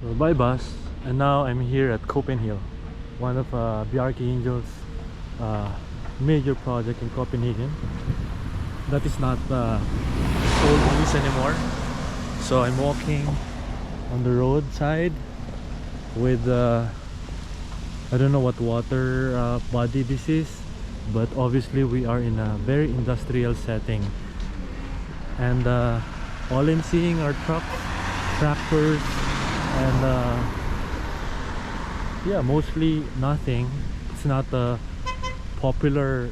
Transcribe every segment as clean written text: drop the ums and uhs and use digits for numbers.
So bye bus, and now I'm here at Copenhill, one of Bjarke Ingels' uh, major project in Copenhagen. That is not old news anymore. So I'm walking on the roadside with I don't know what water body this is, but obviously we are in a very industrial setting, and all I'm seeing are trucks, tractors, and yeah, mostly nothing. It's not a popular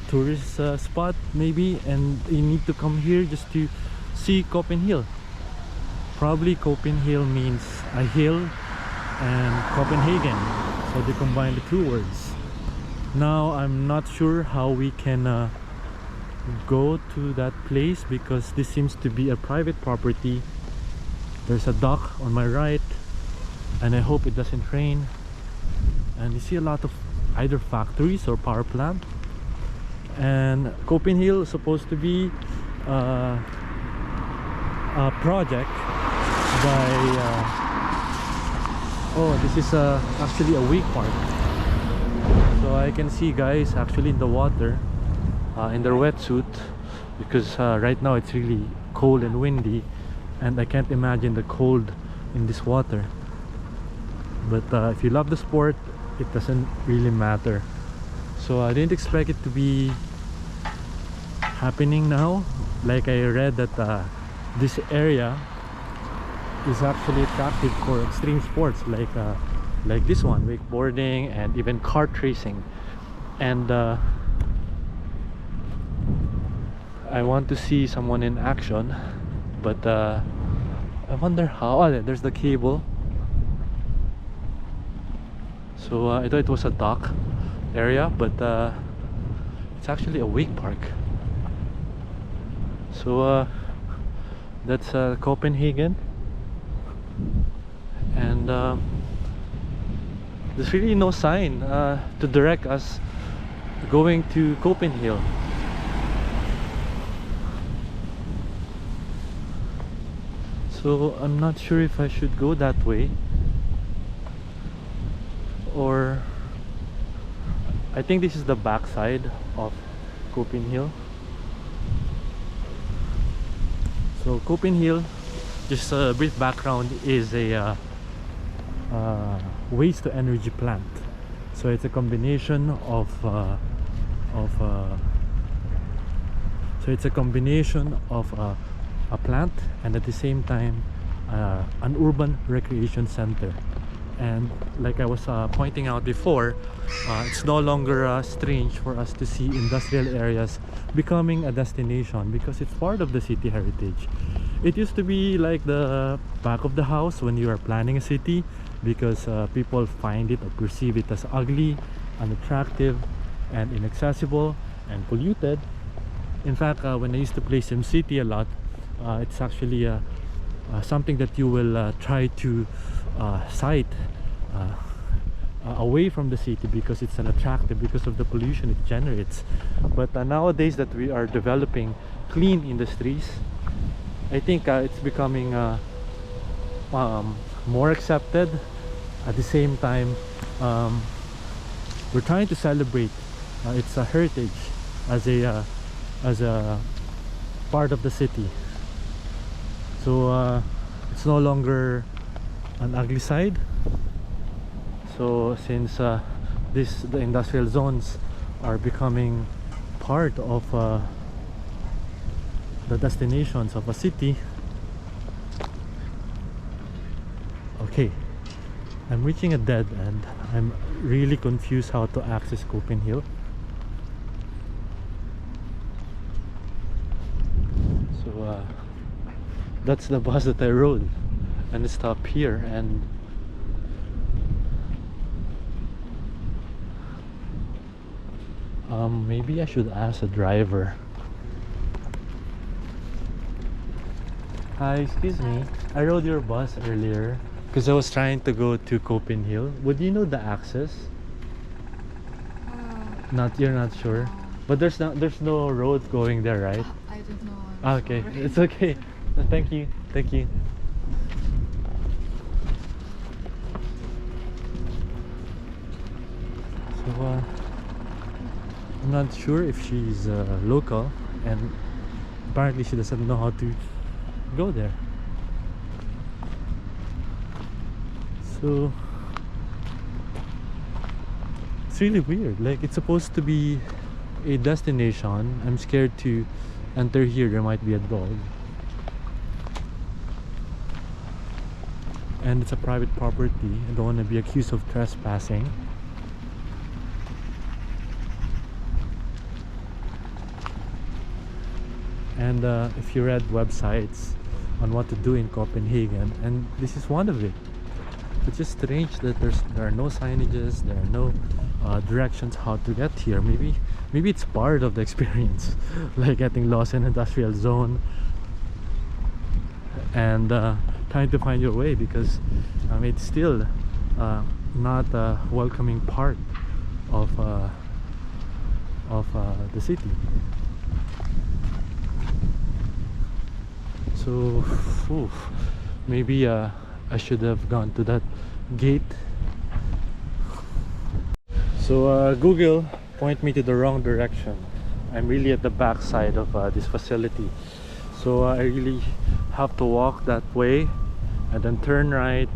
tourist spot maybe, and you need to come here just to see Copenhill. Probably Copenhill means a hill and Copenhagen, so they combine the two words. Now I'm not sure how we can go to that place because this seems to be a private property. There's a dock on my right, and I hope it doesn't rain. And you see a lot of either factories or power plant. And Copenhill is supposed to be a project by oh, this is actually a wake park. So I can see guys actually in the water in their wetsuit, because right now it's really cold and windy, and I can't imagine the cold in this water. But if you love the sport, it doesn't really matter. So I didn't expect it to be happening now. Like I read that this area is actually attractive for extreme sports like this one, wakeboarding and even kart racing. And I want to see someone in action, but I wonder how. Oh, there's the cable. So I thought it was a dock area, but it's actually a wake park. So that's Copenhagen, and there's really no sign to direct us going to Copenhill. So I'm not sure if I should go that way, or I think this is the backside of Copenhill. So Copenhill, just a brief background, is a waste to energy plant. So it's a combination of a plant, and at the same time an urban recreation center. And like I was pointing out before, it's no longer strange for us to see industrial areas becoming a destination, because it's part of the city heritage. It used to be like the back of the house when you are planning a city, because people find it or perceive it as ugly, unattractive, and inaccessible and polluted. In fact, when I used to play SimCity a lot, it's actually something that you will try to site away from the city, because it's unattractive because of the pollution it generates. But nowadays that we are developing clean industries, I think it's becoming more accepted. At the same time, we're trying to celebrate its heritage as a part of the city. So it's no longer an ugly side. So since the industrial zones are becoming part of the destinations of a city. Okay, I'm reaching a dead end. I'm really confused how to access Copenhill. So that's the bus that I rode, and it stopped here. And maybe I should ask a driver. Hi, excuse me. I rode your bus earlier because I was trying to go to Copenhill. Would you know the access? You're not sure, but there's no road going there, right? I don't know. Okay, it's okay. Thank you. I'm not sure if she's local, and apparently she doesn't know how to go there. So it's really weird. Like, it's supposed to be a destination. I'm scared to enter here. There might be a dog, and it's a private property. I don't want to be accused of trespassing. And if you read websites on what to do in Copenhagen, and this is one of it, it's just strange that there are no signages, there are no directions how to get here. Maybe it's part of the experience, like getting lost in an industrial zone and trying to find your way, because it's still not a welcoming part of the city. So maybe I should have gone to that gate. So Google point me to the wrong direction. I'm really at the back side of this facility, so I really have to walk that way and then turn right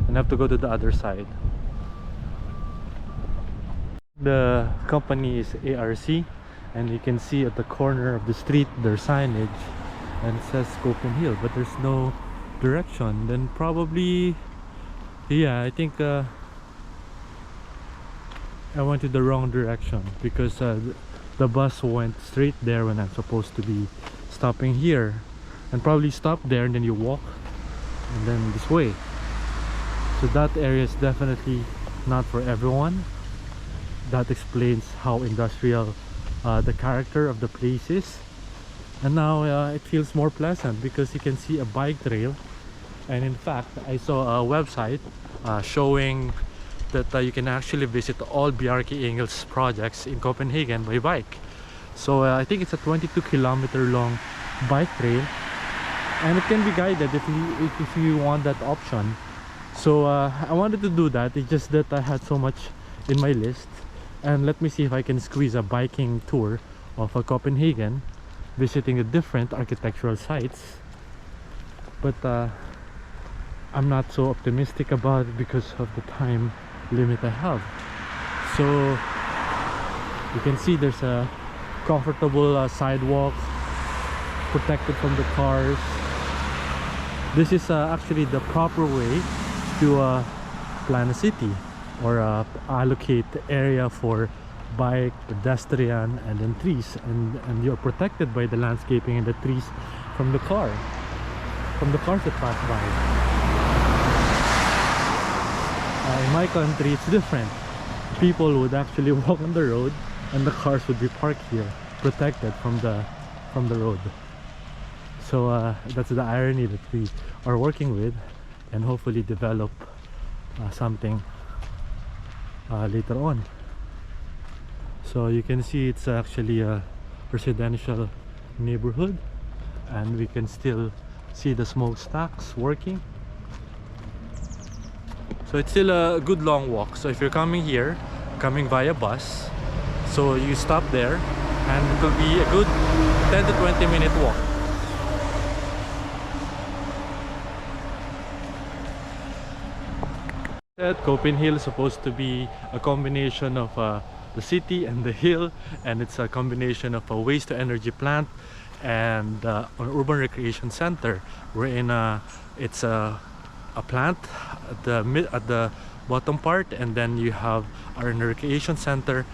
and have to go to the other side. The company is ARC, and you can see at the corner of the street their signage, and it says COPENHILL, but there's no direction. Then probably, yeah, I think I went to the wrong direction, because the bus went straight there when I'm supposed to be stopping here, and probably stop there and then you walk and then this way. So that area is definitely not for everyone. That explains how industrial the character of the place is. And now it feels more pleasant because you can see a bike trail. And in fact, I saw a website showing that you can actually visit all Bjarke Ingels projects in Copenhagen by bike. So I think it's a 22-kilometer long bike trail, and it can be guided if you want that option. So I wanted to do that. It's just that I had so much in my list, and let me see if I can squeeze a biking tour of Copenhagen, visiting the different architectural sites. But I'm not so optimistic about it because of the time limit I have. So you can see there's a comfortable sidewalk protected from the cars. This is actually the proper way to plan a city, or allocate the area for bike, pedestrian, and then trees, and you're protected by the landscaping and the trees from the cars that pass by. In my country it's different. People would actually walk on the road, and the cars would be parked here, protected from the road. So that's the irony that we are working with, and hopefully develop something later on. So you can see it's actually a residential neighborhood, and we can still see the smokestacks working. So it's still a good long walk. So if you're coming here, coming via bus, so you stop there, and it will be a good 10 to 20 minute walk. Copenhill is supposed to be a combination of the city and the hill, and it's a combination of a waste to energy plant and an urban recreation center, wherein it's a plant at the bottom part, and then you have a recreation center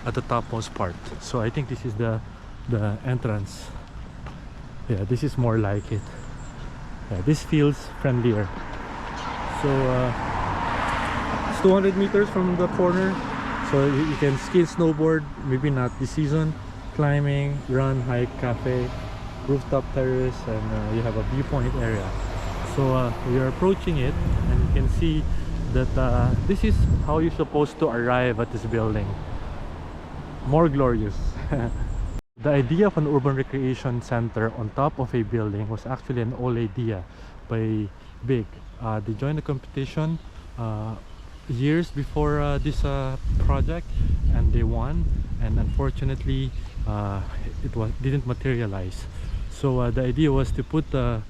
at the topmost part. So I think this is the entrance. Yeah, this is more like it. Yeah, this feels friendlier. So it's 200 meters from the corner, so you can ski and snowboard, maybe not this season, climbing, run, hike, cafe, rooftop terrace, and you have a viewpoint area. So we are approaching it, and you can see that this is how you're supposed to arrive at this building. More glorious. The idea of an urban recreation center on top of a building was actually an old idea by Big. They joined the competition years before this project, and they won, and unfortunately didn't materialize. So the idea was to put an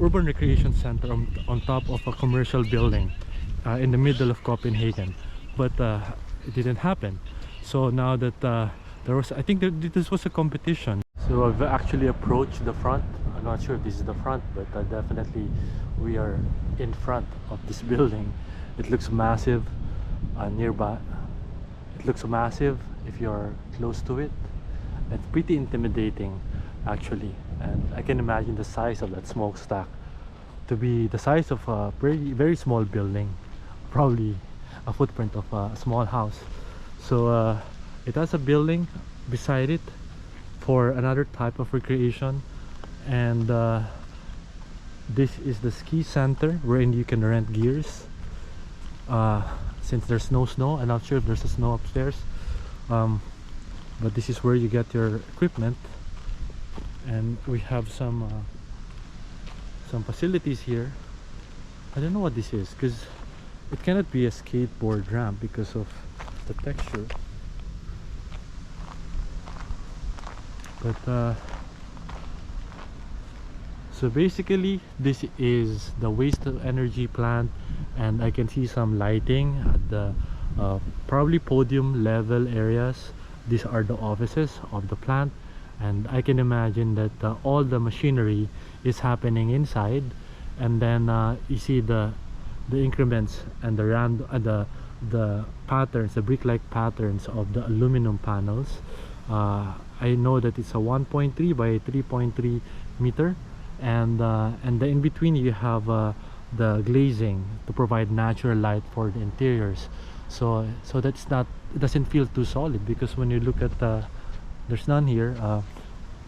urban recreation center on top of a commercial building in the middle of Copenhagen, but it didn't happen. So now that there was, I think this was a competition. So I've actually approached the front. I'm not sure if this is the front, but definitely we are in front of this building. It looks massive nearby. It looks massive if you're close to it. It's pretty intimidating actually, and I can imagine the size of that smokestack to be the size of a very small building, probably a footprint of a small house. So it has a building beside it for another type of recreation, and this is the ski center wherein you can rent gears. Since there's no snow, I'm not sure if there's a snow upstairs, but this is where you get your equipment. And we have some facilities here. I don't know what this is, because it cannot be a skateboard ramp because of the texture. But so basically this is the waste to energy plant, and I can see some lighting at the probably podium level areas. These are the offices of the plant, and I can imagine that all the machinery is happening inside, and then you see the increments and the patterns, the brick-like patterns of the aluminum panels. I know that it's a 1.3 by 3.3 meter, and the in between you have the glazing to provide natural light for the interiors. So that's not, it doesn't feel too solid, because when you look at there's none here.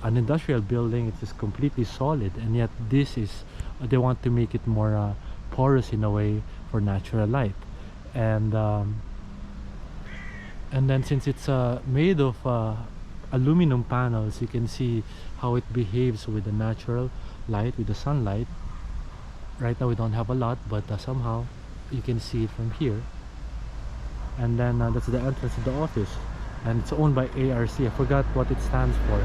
An industrial building, it's just completely solid, and yet this is, they want to make it more porous in a way for natural light. And then since it's made of aluminum panels, you can see how it behaves with the natural light, with the sunlight. Right now we don't have a lot, but somehow you can see it from here. And then that's the entrance to the office, and it's owned by ARC. I forgot what it stands for.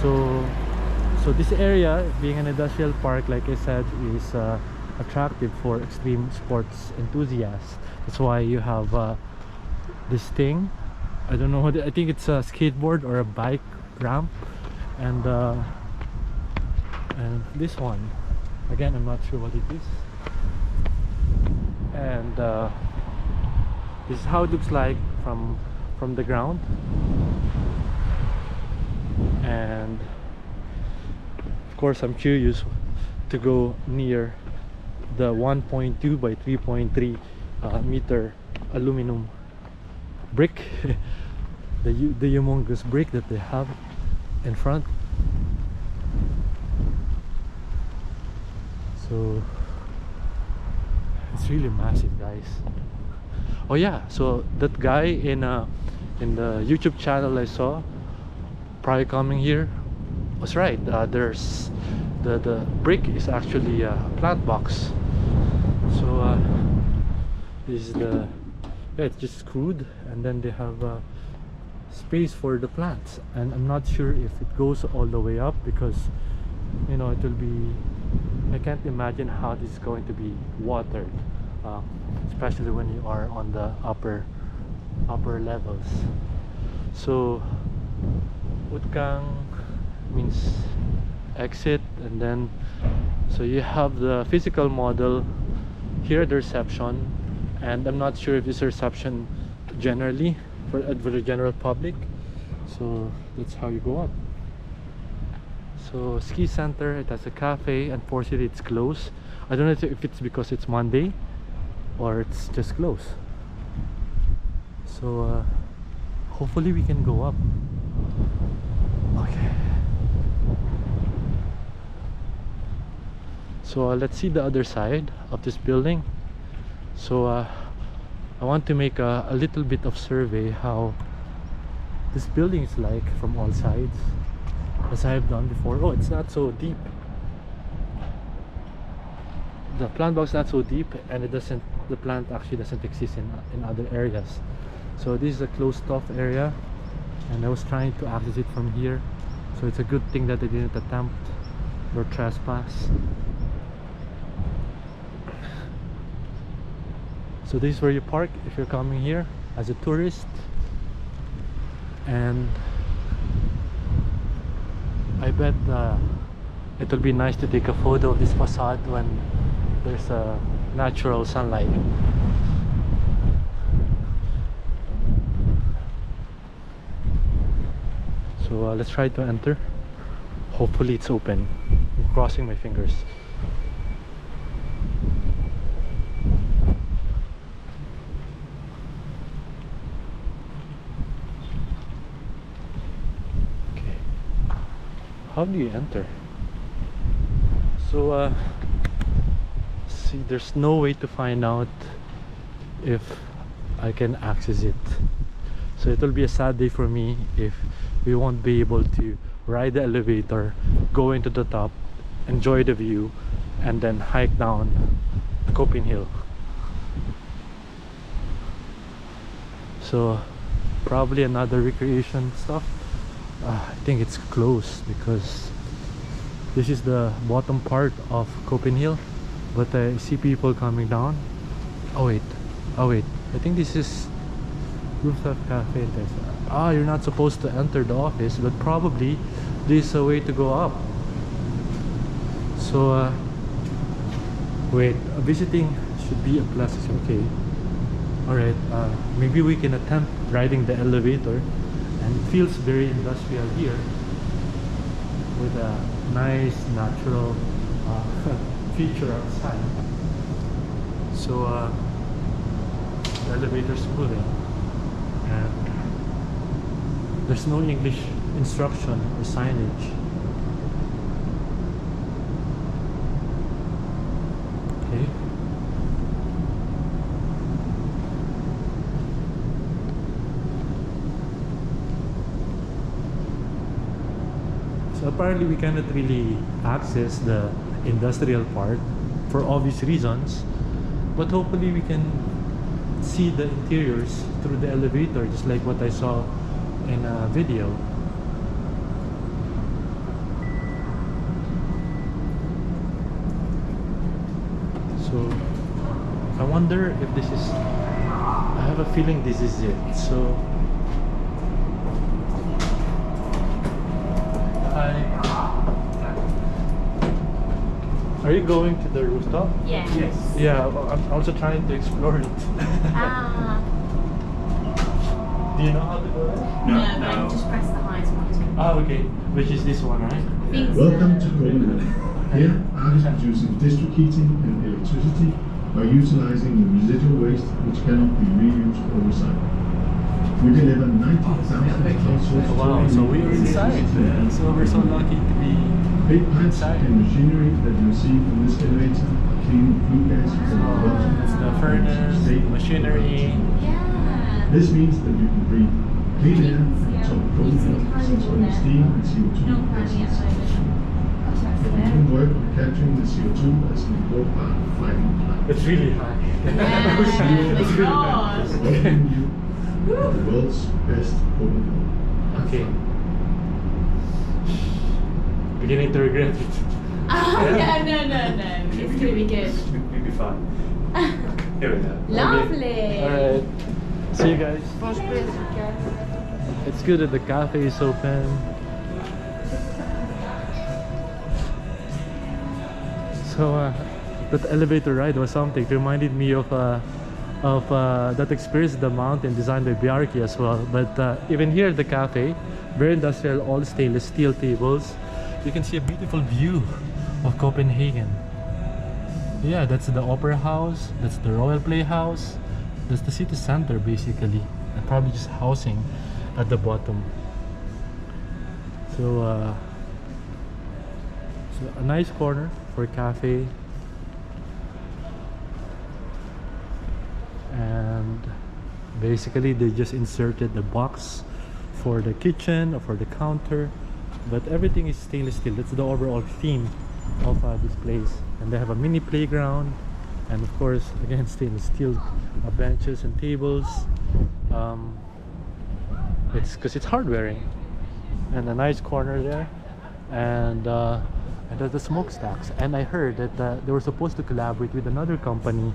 So this area, being an industrial park, like I said, is attractive for extreme sports enthusiasts. That's why you have this thing. I don't know what, I think it's a skateboard or a bike ramp, and this one again, I'm not sure what it is. And this is how it looks like from the ground. And of course I'm curious to go near the 1.2 by 3.3 meter aluminum brick, the humongous brick that they have in front. So it's really massive, guys. Oh yeah, so that guy in the YouTube channel I saw prior coming here was right. There's the brick is actually a plant box. So this is the, yeah, it's just screwed, and then they have space for the plants, and I'm not sure if it goes all the way up, because you know it will be, I can't imagine how this is going to be watered, especially when you are on the upper levels. So utkang means exit, and then so you have the physical model here at the reception, and I'm not sure if this reception generally for the general public. So that's how you go up. So ski center, it has a cafe. Unfortunately it's closed. I don't know if it's because it's Monday or it's just closed. So hopefully we can go up. Okay, so let's see the other side of this building. So I want to make a little bit of survey how this building is like from all sides, as I have done before. Oh, it's not so deep. The plant box is not so deep, and it doesn't the plant actually doesn't exist in other areas. So this is a closed off area, and I was trying to access it from here, so it's a good thing that I didn't attempt or trespass. So this is where you park if you're coming here as a tourist, and I bet it will be nice to take a photo of this facade when there's a natural sunlight. So let's try to enter. Hopefully it's open. I'm crossing my fingers. Okay. How do you enter? So see, there's no way to find out if I can access it. So it will be a sad day for me if we won't be able to ride the elevator, go into the top, enjoy the view, and then hike down COPENHILL. So probably another recreation stuff. I think it's closed because this is the bottom part of COPENHILL, but I see people coming down. Oh wait, I think this is rooftop cafe. Ah, you're not supposed to enter the office, but probably this is a way to go up. So wait, visiting should be a plus. Okay, alright, maybe we can attempt riding the elevator, and it feels very industrial here with a nice natural feature outside. So the elevator's moving, and there's no English instruction or signage. Okay. So apparently we cannot really access the industrial part for obvious reasons, but hopefully we can see the interiors through the elevator, just like what I saw in a video. So I wonder if this is, I have a feeling this is it. So are you going to the rooftop? Yeah. Yes. Yeah, well, I'm also trying to explore it. Ah. Do you know how to go there? No, but I just press the highest one. Ah, okay. Which is this one, right? Welcome to COPENHILL. Here, Art is producing district heating and electricity by utilizing the residual waste which cannot be reused or recycled. We deliver 90,000 households. Wow, so we're inside. So we're so lucky to be Big pipes inside. and machinery that you see from this elevator are cleaning flue gas from the bottom. It's the furnace, machinery. Yeah. This means that you can breathe clean air at the top of COPENHILL since when the steam and CO2 exits. And you can work on capturing the CO2 as an important part of fighting climate. It's really high. Yeah, It's really gosh. Welcome you to the world's best COPENHILL. Okay. Beginning to regret it. Oh, no. It's gonna be good. We'll be fine. Here we go. Lovely. Okay. Alright. See you guys. It's good that the cafe is open. So that elevator ride was something. It reminded me of that experience at the mountain designed by Bjarke as well. But even here at the cafe, very industrial, all stainless steel tables. You can see a beautiful view of Copenhagen. Yeah, that's the opera house, that's the royal playhouse, that's the city center basically, and probably just housing at the bottom. So a nice corner for a cafe, and basically they just inserted the box for the kitchen or for the counter, but everything is stainless steel. That's the overall theme of this place. And they have a mini playground, and of course again stainless steel benches and tables. It's because it's hard wearing, and a nice corner there, and there's the smokestacks. And I heard that they were supposed to collaborate with another company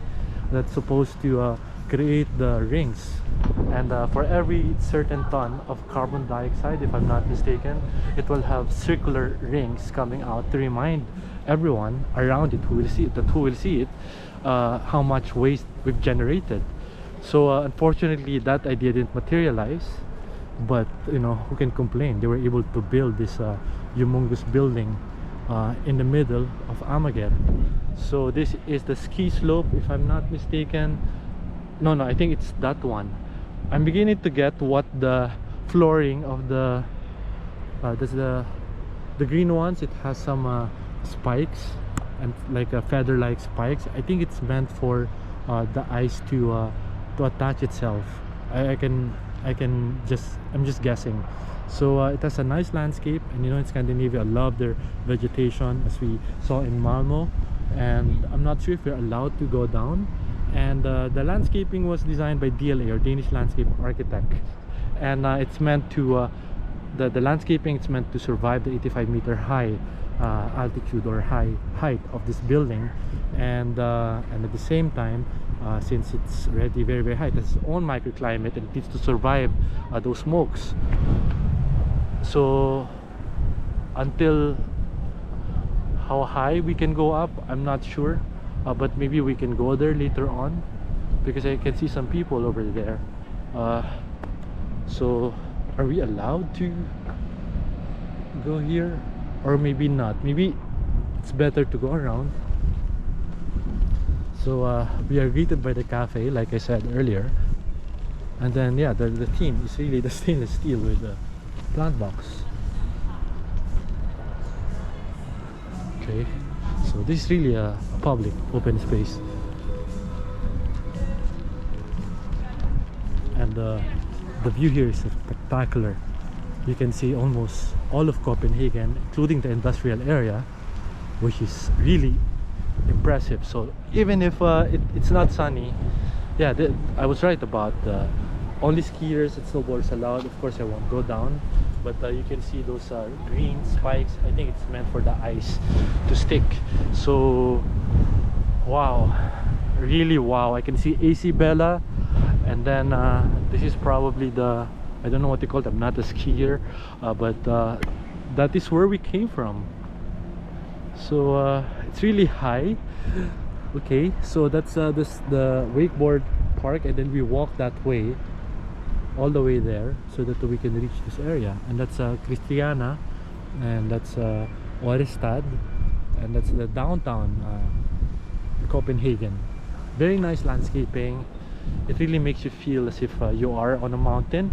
that's supposed to create the rings, and for every certain ton of carbon dioxide, if I'm not mistaken, it will have circular rings coming out to remind everyone around it who will see it how much waste we've generated. So unfortunately that idea didn't materialize, but you know, who can complain? They were able to build this humongous building in the middle of Amager. So this is the ski slope, if I'm not mistaken. No, I think it's that one. I'm beginning to get what the flooring of the that's the green ones. It has some spikes and like feather like spikes. I think it's meant for the ice to attach itself. I'm just guessing. So it has a nice landscape, and you know, in Scandinavia I love their vegetation, as we saw in Malmo. And I'm not sure if we're allowed to go down. And the landscaping was designed by DLA, or Danish landscape architect, and it's meant to the landscaping is meant to survive the 85-meter high altitude or height of this building, and at the same time, since it's already very, very high, it has its own microclimate, and it needs to survive those smokes. So until how high we can go up, I'm not sure, but maybe we can go there later on, because I can see some people over there. So are we allowed to go here, or maybe not? Maybe it's better to go around. So we are greeted by the cafe, like I said earlier, and then yeah, the theme is really the stainless steel with the plant box. Okay, so this is really a public open space, and the view here is spectacular. You can see almost all of Copenhagen, including the industrial area, which is really impressive. So even if it's not sunny, yeah, I was right about only skiers and snowboarders allowed. Of course I won't go down, but you can see those green spikes. I think it's meant for the ice to stick. So wow, really wow. I can see AC Bella, and then this is probably the, I don't know what they call it, I'm not a skier, but that is where we came from. So it's really high. Okay, so that's the wakeboard park, and then we walk that way all the way there so that we can reach this area. And that's Christiana, and that's Orestad, and that's the downtown Copenhagen. Very nice landscaping. It really makes you feel as if you are on a mountain.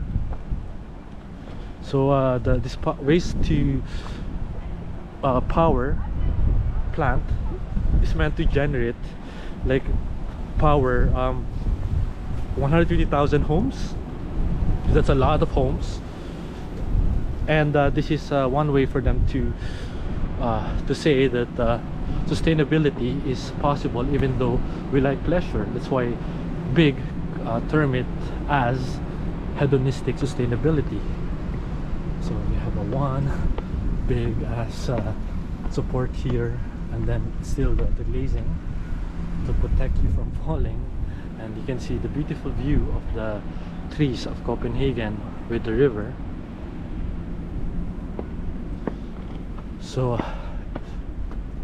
So this waste to power plant is meant to generate like power 150,000 homes. That's a lot of homes, and this is one way for them to say that sustainability is possible, even though we like pleasure. That's why big term it as hedonistic sustainability. So we have a one big ass support here, and then still the glazing to protect you from falling. And you can see the beautiful view of the trees of Copenhagen with the river. So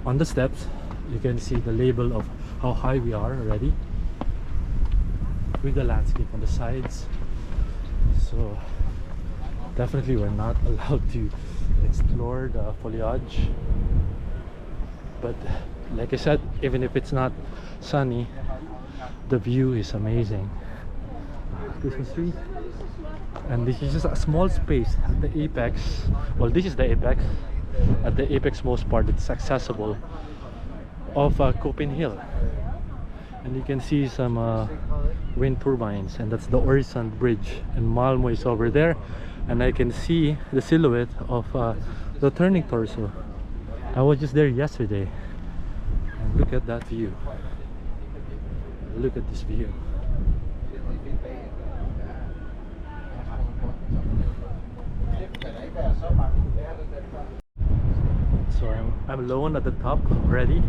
on the steps you can see the label of how high we are already, with the landscape on the sides. So definitely we're not allowed to explore the foliage, but like I said, even if it's not sunny, the view is amazing. Christmas tree, and this is just a small space at the apex. Well, this is the apex. At the apex most part, it's accessible of COPENHILL, and you can see some wind turbines, and that's the Øresund bridge, and Malmo is over there, and I can see the silhouette of the turning torso. I was just there yesterday, and look at that view. Look at this view. So I'm alone at the top already,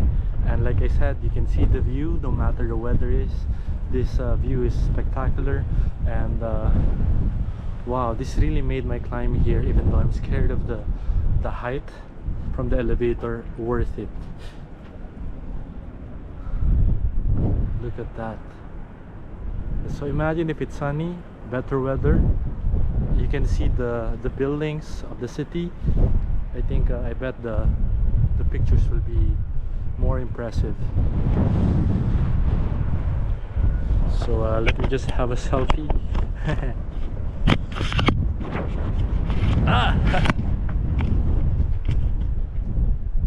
and like I said, you can see the view no matter the weather is. This view is spectacular, and wow, this really made my climb here, even though I'm scared of the height from the elevator, worth it. Look at that. So imagine if it's sunny, better weather, you can see the buildings of the city. I think I bet the pictures will be more impressive. So let me just have a selfie. Ah!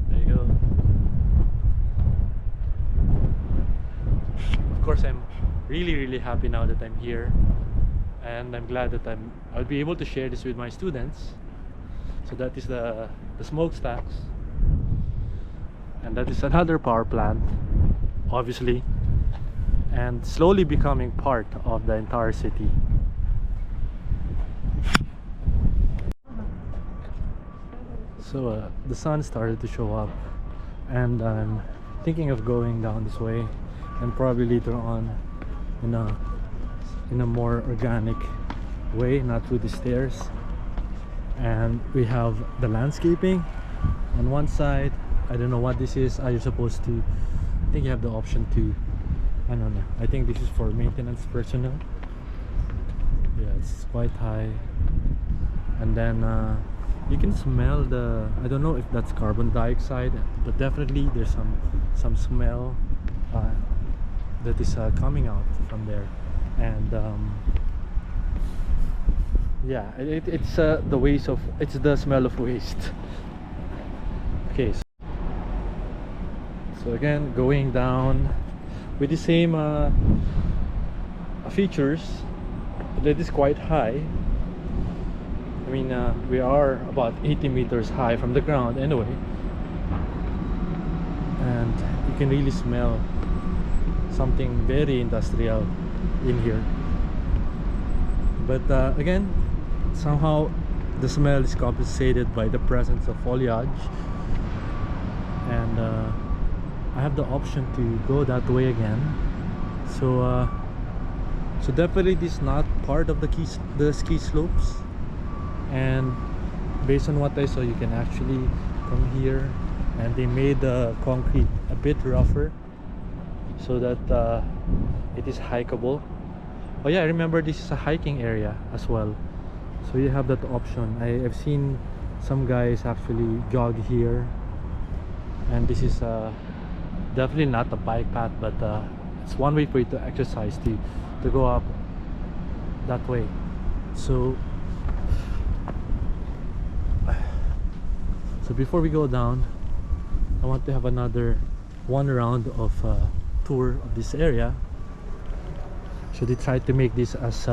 There you go. Of course, I'm really happy now that I'm here, and I'm glad that I'll be able to share this with my students. So that is the smokestacks, and that is another power plant, obviously, and slowly becoming part of the entire city. So the sun started to show up, and I'm thinking of going down this way, and probably later on in a more organic way, not through the stairs. And we have the landscaping on one side. I don't know what this is. Are you supposed to, I think you have the option to, I don't know, I think this is for maintenance personnel. Yeah, it's quite high. And then you can smell the, I don't know if that's carbon dioxide, but definitely there's some smell that is coming out from there. And yeah, it's the waste of, it's the smell of waste. Okay, so again, going down with the same features. That is quite high. I mean, we are about 80 meters high from the ground anyway, and you can really smell something very industrial in here. But again, somehow the smell is compensated by the presence of foliage, and I have the option to go that way again. So so definitely this is not part of the ski slopes, and based on what I saw, you can actually come here, and they made the concrete a bit rougher so that it is hikeable. Oh yeah, I remember this is a hiking area as well, so you have that option. I've seen some guys actually jog here, and this is definitely not a bike path, but it's one way for you to exercise, to go up that way. So before we go down, I want to have another one round of tour of this area. So they tried to make this as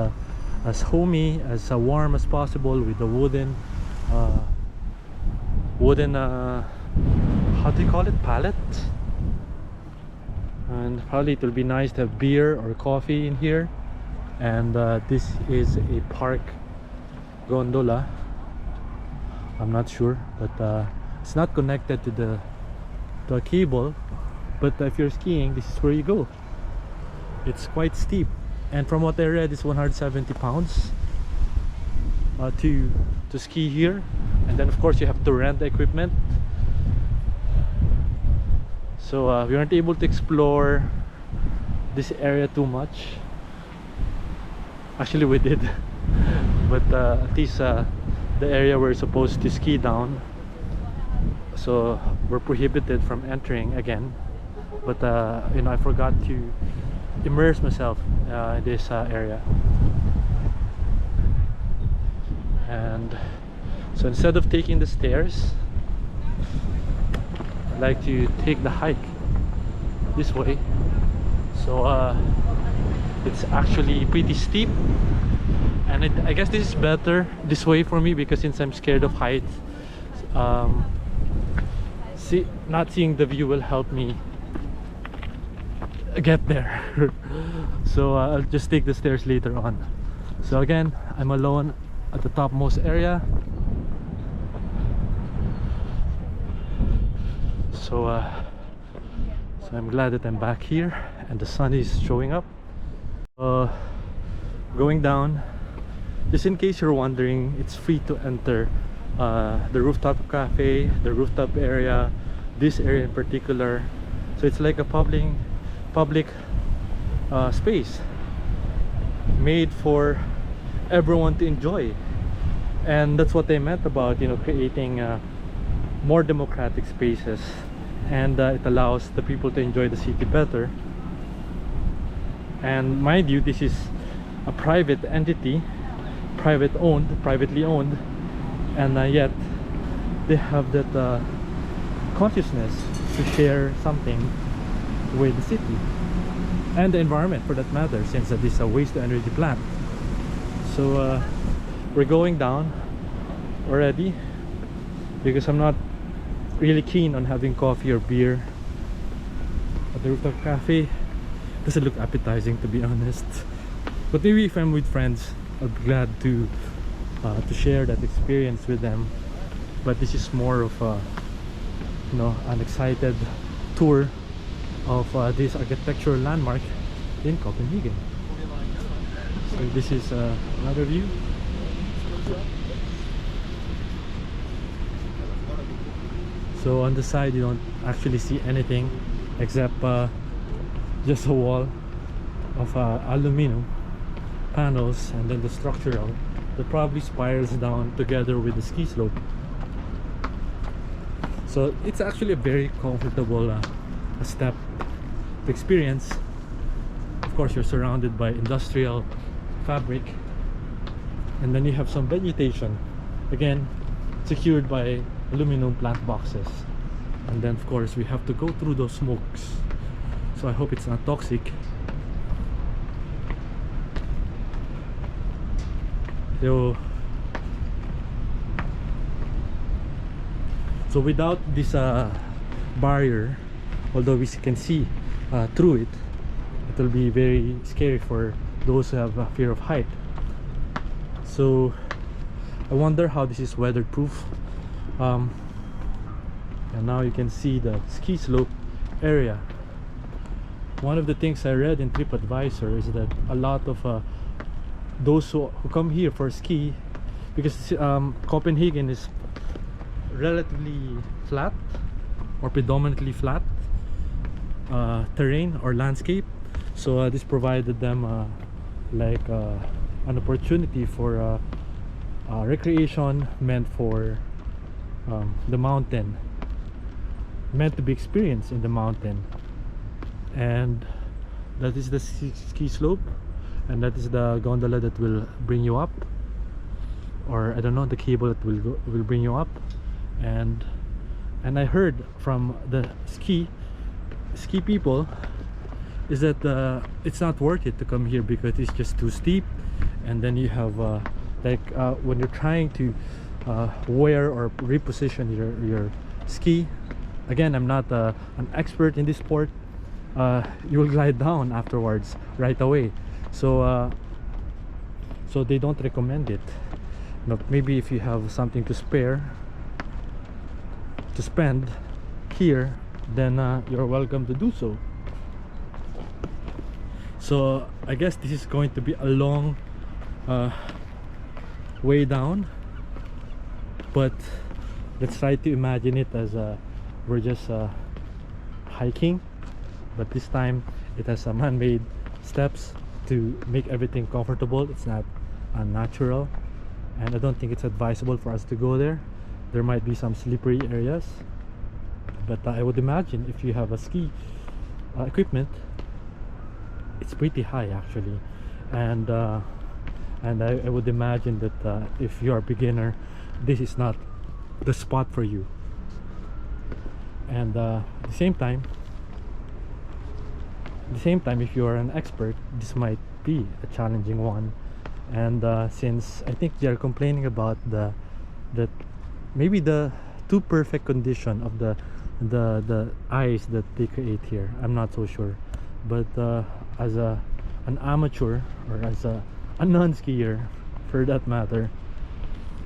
homey, as warm as possible, with the wooden how do you call it, pallet. And probably it will be nice to have beer or coffee in here. And this is a park gondola. I'm not sure, but it's not connected to a cable. But if you're skiing, this is where you go. It's quite steep, and from what I read, it's 170 pounds to ski here. And then of course you have to rent the equipment. So we weren't able to explore this area too much. Actually we did, but at least the area we're supposed to ski down, so we're prohibited from entering again. But you know, I forgot to immerse myself in this area, and so instead of taking the stairs, I like to take the hike this way. So it's actually pretty steep, and I guess this is better this way for me, because since I'm scared of heights, not seeing the view will help me get there. So I'll just take the stairs later on. So again, I'm alone at the topmost area. So I'm glad that I'm back here and the sun is showing up. Going down, just in case you're wondering, it's free to enter the rooftop cafe, the rooftop area, this area in particular. So it's like a public space made for everyone to enjoy, and that's what they meant about, you know, creating more democratic spaces, and it allows the people to enjoy the city better. And mind you, this is a private entity, privately owned, and yet they have that consciousness to share something with the city and the environment, for that matter, since this is a waste to energy plant. So we're going down already because I'm not really keen on having coffee or beer at the rooftop cafe. Doesn't look appetizing, to be honest, but maybe if I'm with friends, I'll be glad to share that experience with them. But this is more of a, you know, an excited tour of this architectural landmark in Copenhagen. So this is another view. So on the side you don't actually see anything except just a wall of aluminum panels, and then the structural that probably spirals down together with the ski slope. So it's actually a very comfortable step to experience. Of course, you're surrounded by industrial fabric, and then you have some vegetation, again secured by aluminum plant boxes. And then of course we have to go through those smokes, so I hope it's not toxic. So without this barrier, although we can see through it, it will be very scary for those who have a fear of height. So I wonder how this is weatherproof. And now you can see the ski slope area. One of the things I read in TripAdvisor is that a lot of those who come here for ski, because Copenhagen is relatively flat or predominantly flat terrain or landscape, so this provided them like an opportunity for recreation meant for the mountain, meant to be experienced in the mountain. And that is the ski slope, and that is the gondola that will bring you up, or I don't know, the cable that will bring you up. And I heard from the ski people is that it's not worth it to come here because it's just too steep, and then you have when you're trying to wear or reposition your ski, again, I'm not an expert in this sport, you will glide down afterwards right away. So so they don't recommend it. But maybe if you have something to spare to spend here, then you're welcome to do so. So I guess this is going to be a long way down, but let's try to imagine it as we're just hiking, but this time it has some man-made steps to make everything comfortable. It's not unnatural, and I don't think it's advisable for us to go there. There might be some slippery areas, but I would imagine if you have a ski equipment, it's pretty high actually, and I would imagine that if you are a beginner, this is not the spot for you. And at the same time, if you are an expert, this might be a challenging one. And since I think they are complaining about that maybe the too perfect condition of the ice that they create here, I'm not so sure. But as a an amateur or as a non-skier for that matter,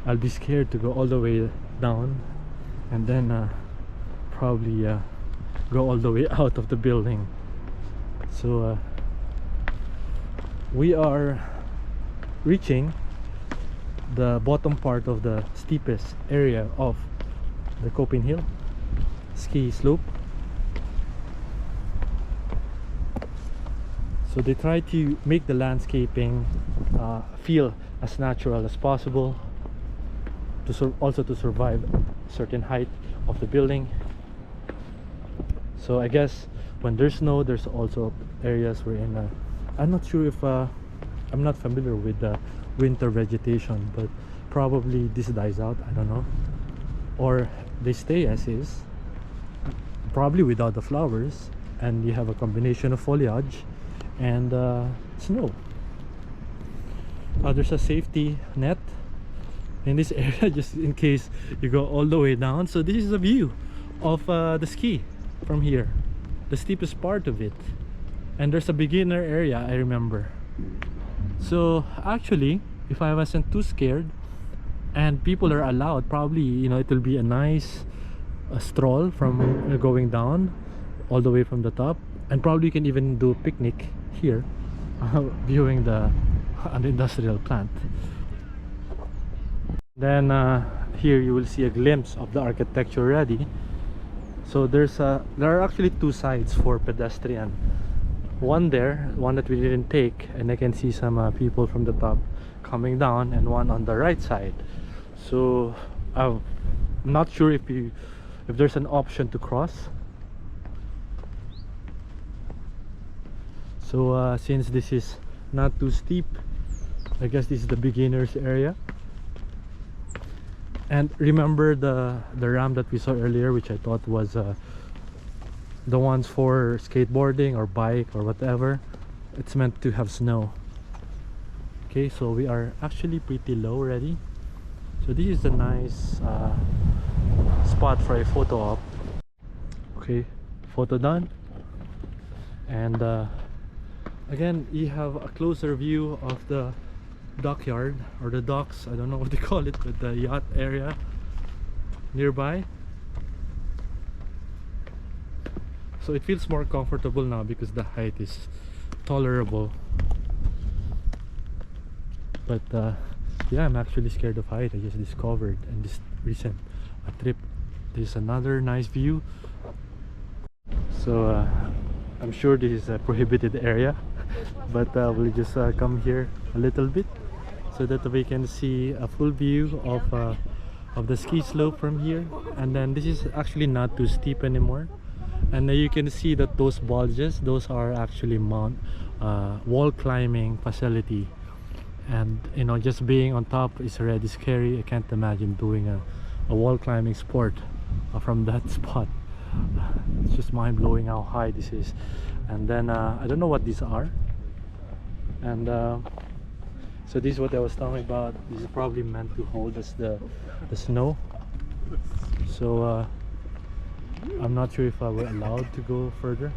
I'll be scared to go all the way down and then probably go all the way out of the building. So we are reaching the bottom part of the steepest area of the COPENHILL ski slope. So they try to make the landscaping feel as natural as possible to also to survive certain height of the building. So I guess when there's snow, there's also areas wherein I'm not sure if I'm not familiar with the winter vegetation, but probably this dies out, I don't know, or they stay as is, probably without the flowers, and you have a combination of foliage and snow. There's a safety net in this area just in case you go all the way down. So this is a view of the ski from here, the steepest part of it, and there's a beginner area, I remember. So actually, if I wasn't too scared and people are allowed, probably, you know, it will be a nice stroll from going down all the way from the top, and probably you can even do a picnic here viewing an industrial plant. Then here you will see a glimpse of the architecture already. So there are actually two sides for pedestrian. One that we didn't take, and I can see some people from the top coming down, and one on the right side. So I'm not sure if there's an option to cross. So since this is not too steep, I guess this is the beginners area. And remember the ramp that we saw earlier, which I thought was the ones for skateboarding or bike or whatever, it's meant to have snow. Okay, so we are actually pretty low already. So this is a nice spot for a photo op. Okay, photo done. And again, you have a closer view of the dockyard or the docks, I don't know what they call it, but the yacht area nearby. So it feels more comfortable now because the height is tolerable. But yeah, I'm actually scared of height. I just discovered in this recent trip. There's another nice view. So I'm sure this is a prohibited area, but we'll just come here a little bit so that we can see a full view of the ski slope from here. And then this is actually not too steep anymore, and you can see that those bulges, those are actually wall climbing facility. And you know, just being on top is already scary. I can't imagine doing a wall climbing sport from that spot. It's just mind-blowing how high this is. And then I don't know what these are. And so this is what I was talking about. This is probably meant to hold us the snow. So I'm not sure if I were allowed to go further.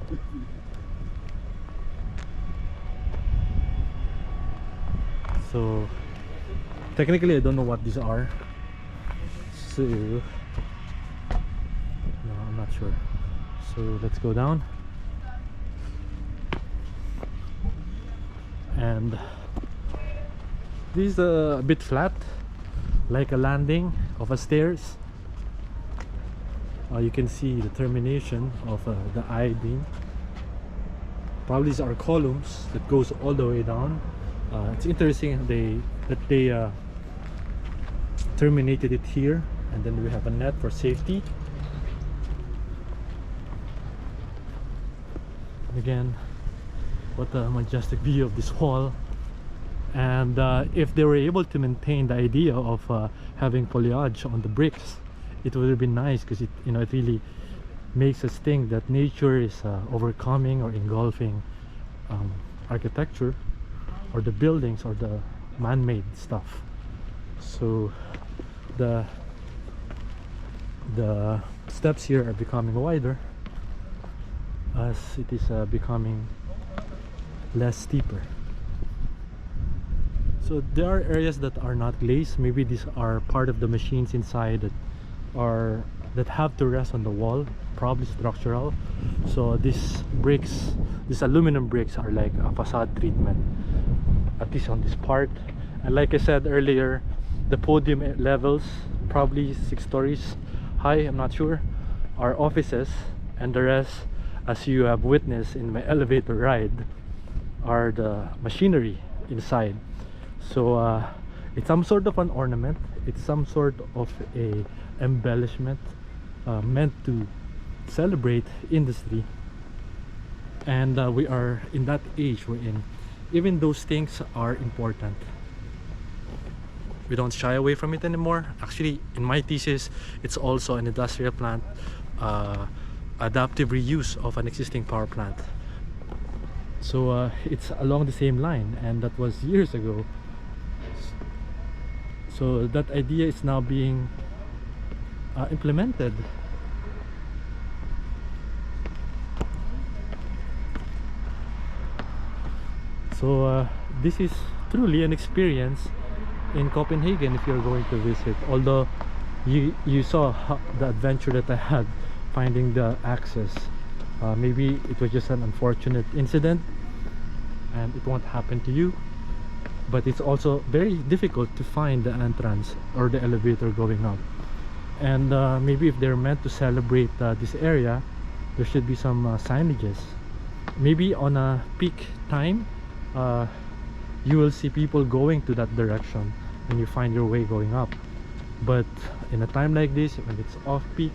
So technically I don't know what these are, so no, I'm not sure. So let's go down. And this is a bit flat, like a landing of a stairs. You can see the termination of the I-beam. Probably these are columns that goes all the way down. It's interesting that they terminated it here, and then we have a net for safety. And again, what a majestic view of this wall. And if they were able to maintain the idea of having foliage on the bricks, it would have been nice, because it really makes us think that nature is overcoming or engulfing architecture or the buildings or the man-made stuff. So the steps here are becoming wider as it is becoming less steeper. So there are areas that are not glazed. Maybe these are part of the machines inside that have to rest on the wall, probably structural. So these bricks, these aluminum bricks, are like a facade treatment, at least on this part. And like I said earlier, the podium levels, probably 6 stories high, I'm not sure, are offices, and the rest, as you have witnessed in my elevator ride, are the machinery inside. So it's some sort of an ornament, it's some sort of a embellishment meant to celebrate industry. And we are in that age we're in. Even those things are important. We don't shy away from it anymore. Actually, in my thesis, it's also an industrial plant, adaptive reuse of an existing power plant. So it's along the same line, and that was years ago. So that idea is now being implemented. So this is truly an experience in Copenhagen if you're going to visit. Although you saw the adventure that I had finding the access. Maybe it was just an unfortunate incident and it won't happen to you, but it's also very difficult to find the entrance or the elevator going up. And maybe if they're meant to celebrate this area, there should be some signages. Maybe on a peak time, you will see people going to that direction and you find your way going up. But in a time like this, when it's off peak,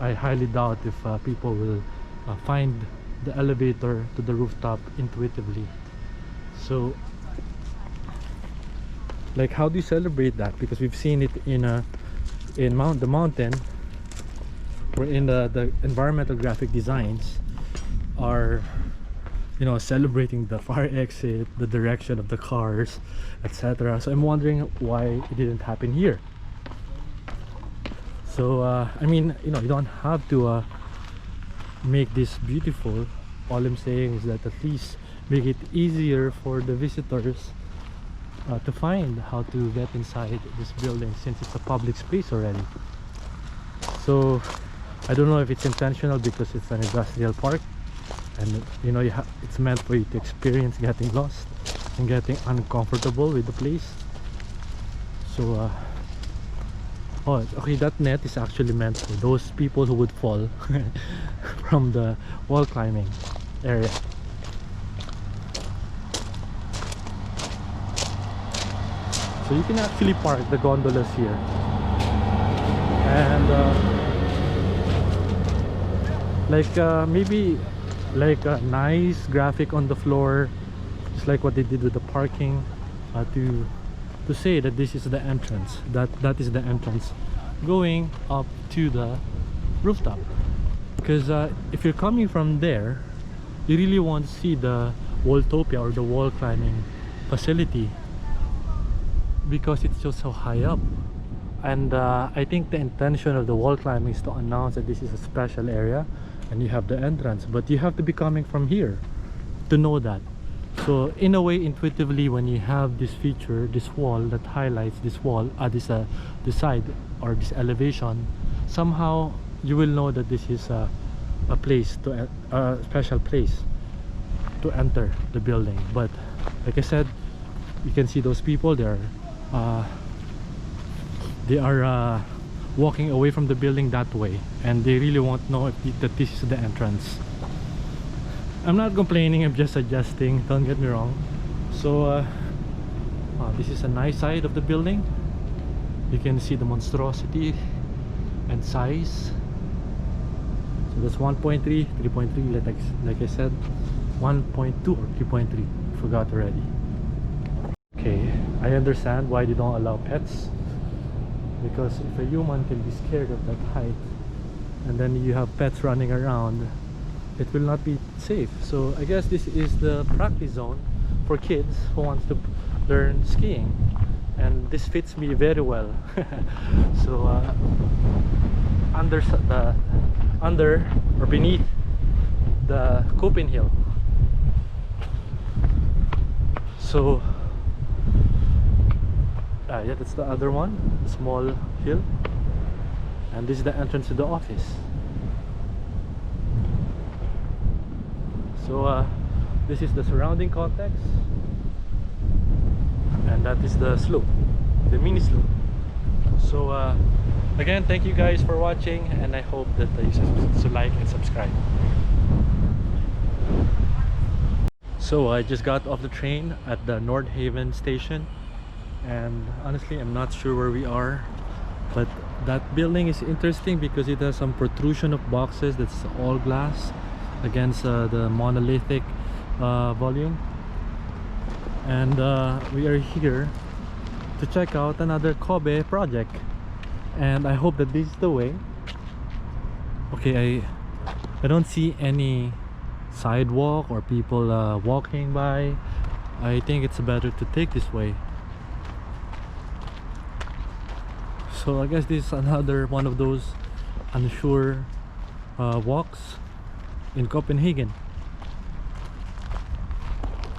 I highly doubt if people will find the elevator to the rooftop intuitively. So like, how do you celebrate that? Because we've seen it in the mountain, wherein the environmental graphic designs are, you know, celebrating the fire exit, the direction of the cars, etc. So I'm wondering why it didn't happen here. So I mean, you know, you don't have to make this beautiful. All I'm saying is that at least make it easier for the visitors to find how to get inside this building, since it's a public space already. So I don't know if it's intentional, because it's an industrial park, and you know, it's meant for you to experience getting lost and getting uncomfortable with the place. So oh, okay, that net is actually meant for those people who would fall from the wall climbing area. So you can actually park the gondolas here, and maybe like a nice graphic on the floor, just like what they did with the parking, to say that this is the entrance, that is the entrance going up to the rooftop. Because if you're coming from there, you really want to see the Walltopia, or the wall climbing facility, because it's just so high up. And I think the intention of the wall climbing is to announce that this is a special area and you have the entrance, but you have to be coming from here to know that. So in a way, intuitively, when you have this feature, this wall that highlights this wall, this side or this elevation, somehow you will know that this is a place to a special place to enter the building. But like I said, you can see those people there. They are walking away from the building that way, and they really won't know that this is the entrance. I'm not complaining, I'm just suggesting, don't get me wrong. So this is a nice side of the building. You can see the monstrosity and size. So that's 1.3, 3.3, like I said, 1.2 or 3.3, forgot already. Okay, I understand why they don't allow pets, because if a human can be scared of that height, and then you have pets running around, it will not be safe. So I guess this is the practice zone for kids who wants to learn skiing, and this fits me very well. So under or beneath the COPENHILL, So yeah, that's the other one, small hill, and this is the entrance to the office. So this is the surrounding context, and that is the slope, the mini slope. So again, thank you guys for watching, and I hope that you like and subscribe. So I just got off the train at the North Haven station, and honestly I'm not sure where we are, but that building is interesting because it has some protrusion of boxes that's all glass against the monolithic volume. And we are here to check out another Kobe project, and I hope that this is the way. Okay, I don't see any sidewalk or people walking by. I think it's better to take this way. So I guess this is another one of those unsure walks in Copenhagen.